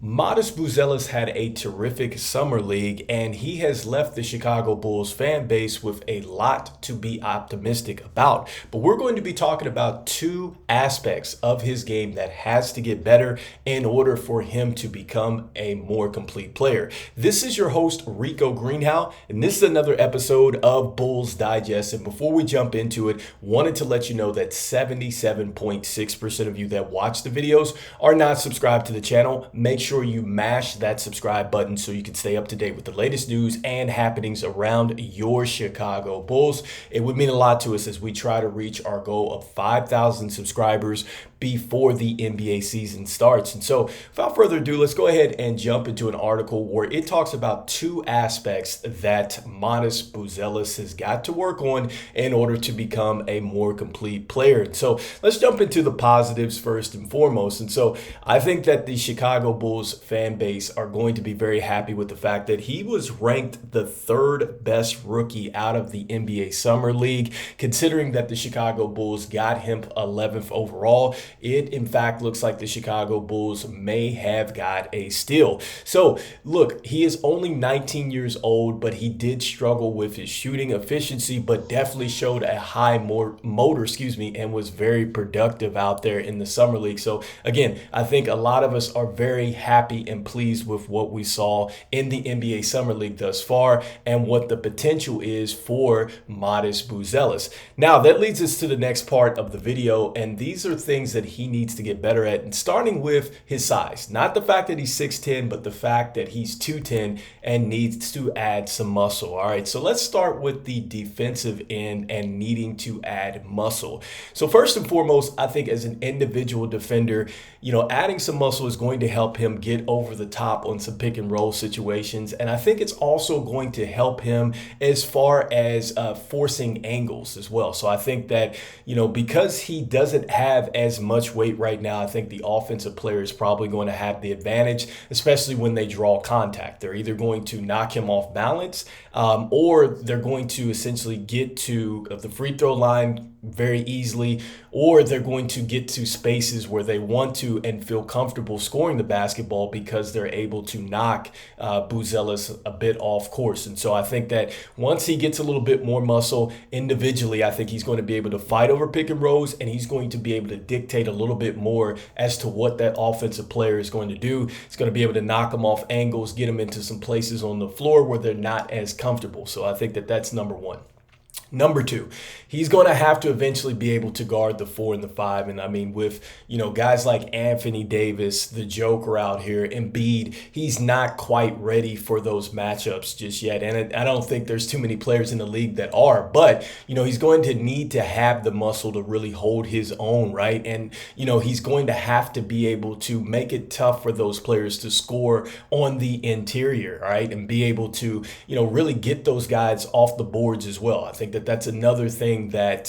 Matas Buzelies had a terrific summer league, and he has left the Chicago Bulls fan base with a lot to be optimistic about. But we're going to be talking about two aspects of his game that has to get better in order for him to become a more complete player. This is your host, Rico Greenhowe, and this is another episode of Bulls Digest. And before we jump into it, wanted to let you know that 77.6% of you that watch the videos are not subscribed to the channel. Make sure you mash that subscribe button so you can stay up to date with the latest news and happenings around your Chicago Bulls. It would mean a lot to us as we try to reach our goal of 5,000 subscribers before the NBA season starts. And so without further ado, let's go ahead and jump into an article where it talks about two aspects that Matas Buzelies has got to work on in order to become a more complete player. So let's jump into the positives first and foremost. And so I think that the Chicago Bulls fan base are going to be very happy with the fact that he was ranked the third best rookie out of the NBA Summer League, considering that the Chicago Bulls got him 11th overall. It, in fact, looks like the Chicago Bulls may have got a steal. So, look, he is only 19 years old, but he did struggle with his shooting efficiency, but definitely showed a high motor, and was very productive out there in the Summer League. So, again, I think a lot of us are very happy and pleased with what we saw in the NBA Summer League thus far and what the potential is for Matas Buzelies. Now, that leads us to the next part of the video, and these are things that he needs to get better at, and starting with his size. Not the fact that he's 6'10", but the fact that he's 210 and needs to add some muscle. All right, so let's start with the defensive end and needing to add muscle. So first and foremost, I think as an individual defender, adding some muscle is going to help him get over the top on some pick and roll situations. And I think it's also going to help him as far as forcing angles as well. So I think that, because he doesn't have as much weight right now, I think the offensive player is probably going to have the advantage, especially when they draw contact. They're either going to knock him off balance or they're going to essentially get to the free throw line very easily, or they're going to get to spaces where they want to and feel comfortable scoring the basketball because they're able to knock Buzelis a bit off course. And so I think that once he gets a little bit more muscle individually, I think he's going to be able to fight over pick and rolls, and he's going to be able to dictate a little bit more as to what that offensive player is going to do. He's going to be able to knock them off angles, get them into some places on the floor where they're not as comfortable. So I think that that's number one. Number two, he's going to have to eventually be able to guard the 4 and the 5. And I mean, with, guys like Anthony Davis, the Joker out here, Embiid, he's not quite ready for those matchups just yet. And I don't think there's too many players in the league that are. But, he's going to need to have the muscle to really hold his own, right? And, he's going to have to be able to make it tough for those players to score on the interior, right? And be able to, really get those guys off the boards as well. I think that's another thing that,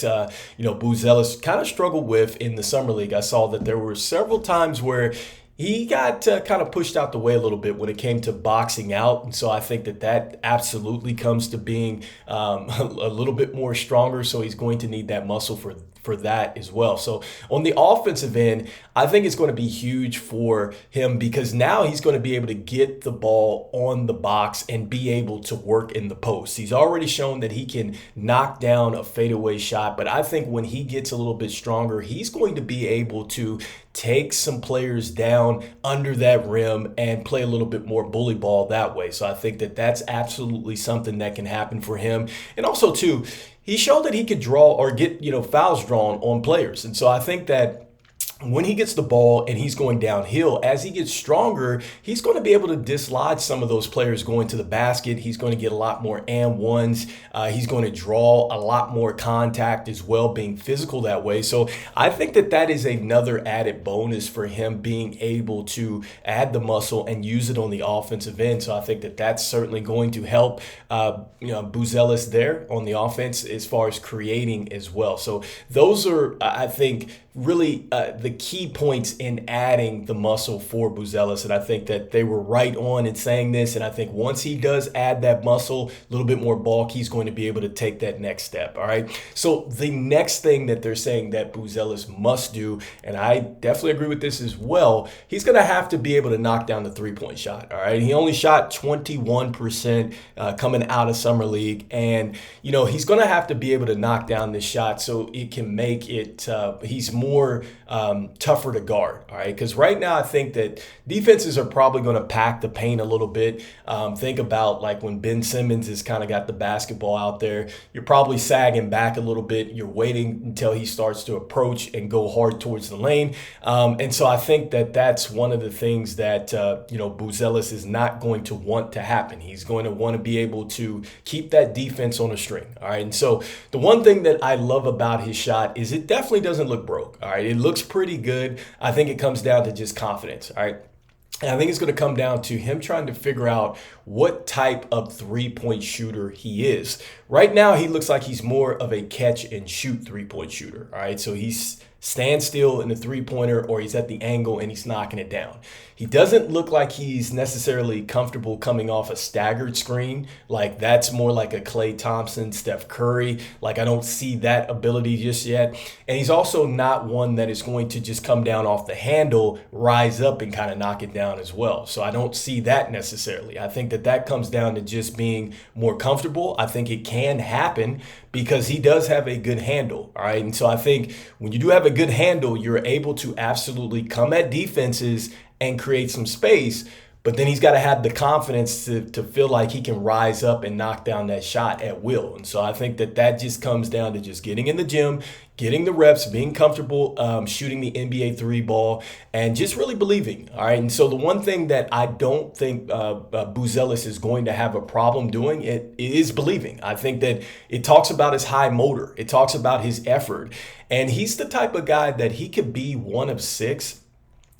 Buzelis kind of struggled with in the Summer League. I saw that there were several times where he got kind of pushed out the way a little bit when it came to boxing out. And so I think that absolutely comes to being a little bit more stronger. So he's going to need that muscle for that as well. So on the offensive end, I think it's going to be huge for him because now he's going to be able to get the ball on the box and be able to work in the post. He's already shown that he can knock down a fadeaway shot, but I think when he gets a little bit stronger, he's going to be able to take some players down under that rim and play a little bit more bully ball that way. So I think that that's absolutely something that can happen for him. And also, too, he showed that he could draw or get, fouls drawn on players. And so I think that when he gets the ball and he's going downhill, as he gets stronger, he's going to be able to dislodge some of those players going to the basket. He's going to get a lot more and ones. He's going to draw a lot more contact as well, being physical that way. So I think that is another added bonus for him being able to add the muscle and use it on the offensive end. So I think that that's certainly going to help Buzelis there on the offense as far as creating as well. So those are, I think, really the the key points in adding the muscle for Buzelis. And I think that they were right on in saying this. And I think once he does add that muscle, a little bit more bulk, he's going to be able to take that next step. All right. So the next thing that they're saying that Buzelis must do, and I definitely agree with this as well, he's going to have to be able to knock down the 3-point shot. All right. He only shot 21% coming out of Summer League. And, he's going to have to be able to knock down this shot so it can make it, he's more tougher to guard. All right. Because right now I think that defenses are probably going to pack the paint a little bit. Think about like when Ben Simmons has kind of got the basketball out there, you're probably sagging back a little bit. You're waiting until he starts to approach and go hard towards the lane. And so I think that that's one of the things that, Buzelis is not going to want to happen. He's going to want to be able to keep that defense on a string. All right. And so the one thing that I love about his shot is it definitely doesn't look broke. All right. It looks pretty good. I think it comes down to just confidence. All right. And I think it's going to come down to him trying to figure out what type of 3-point shooter he is. Right now, he looks like he's more of a catch and shoot 3-point shooter. All right. So he's stand still in the 3-pointer, or he's at the angle and he's knocking it down. He doesn't look like he's necessarily comfortable coming off a staggered screen. Like that's more like a Klay Thompson, Steph Curry. Like I don't see that ability just yet. And he's also not one that is going to just come down off the handle, rise up and kind of knock it down as well. So I don't see that necessarily. I think that comes down to just being more comfortable. I think it can happen because he does have a good handle. All right. And so I think when you do have a good handle, you're able to absolutely come at defenses and create some space. But then he's got to have the confidence to feel like he can rise up and knock down that shot at will. And so I think that just comes down to just getting in the gym, getting the reps, being comfortable, shooting the NBA 3 ball, and just really believing. All right. And so the one thing that I don't think Buzelis is going to have a problem doing it is believing. I think that it talks about his high motor. It talks about his effort. And he's the type of guy that he could be one of 6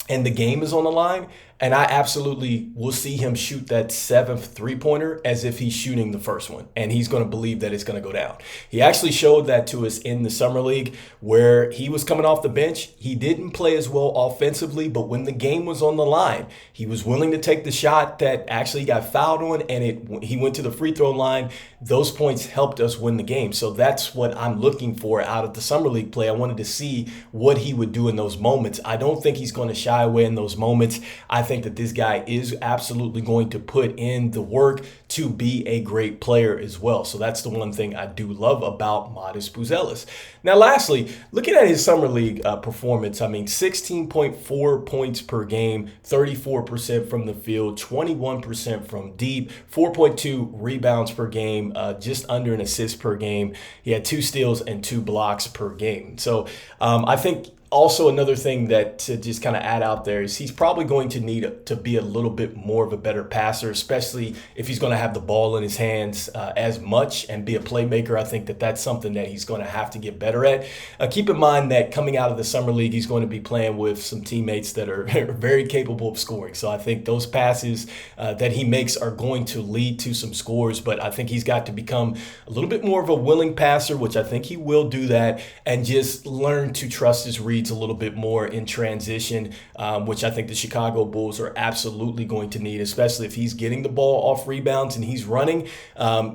and the game is on the line, and I absolutely will see him shoot that 7th 3-pointer as if he's shooting the first one, and he's going to believe that it's going to go down. He actually showed that to us in the Summer League where he was coming off the bench. He didn't play as well offensively, but when the game was on the line, he was willing to take the shot that actually got fouled on, and he went to the free throw line. Those points helped us win the game. So that's what I'm looking for out of the Summer League play. I wanted to see what he would do in those moments. I don't think he's going to shy away in those moments. I think that this guy is absolutely going to put in the work to be a great player as well. So that's the one thing I do love about Matas Buzelies. Now, lastly, looking at his Summer League performance, 16.4 points per game, 34% from the field, 21% from deep, 4.2 rebounds per game, just under an assist per game. He had 2 steals and 2 blocks per game. So I think also another thing that to just kind of add out there is he's probably going to need to be a little bit more of a better passer, especially if he's going to have the ball in his hands as much and be a playmaker. I think that's something that he's going to have to get better at. Keep in mind that coming out of the Summer League, he's going to be playing with some teammates that are very capable of scoring. So I think those passes that he makes are going to lead to some scores, but I think he's got to become a little bit more of a willing passer, which I think he will do that, and just learn to trust his reads a little bit more in transition, which I think the Chicago Bulls are absolutely going to need, especially if he's getting the ball off rebounds and he's running.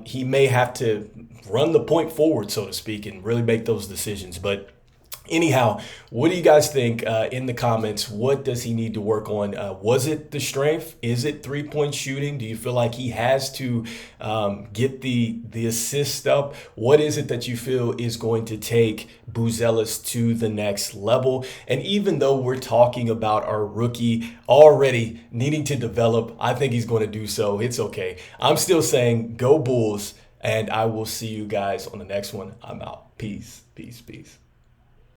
He may have to run the point forward, so to speak, and really make those decisions. But anyhow, what do you guys think in the comments? What does he need to work on? Was it the strength? Is it 3-point shooting? Do you feel like he has to get the assist up? What is it that you feel is going to take Buzelis to the next level? And even though we're talking about our rookie already needing to develop, I think he's going to do so. It's okay. I'm still saying go Bulls, and I will see you guys on the next one. I'm out. Peace, peace, peace.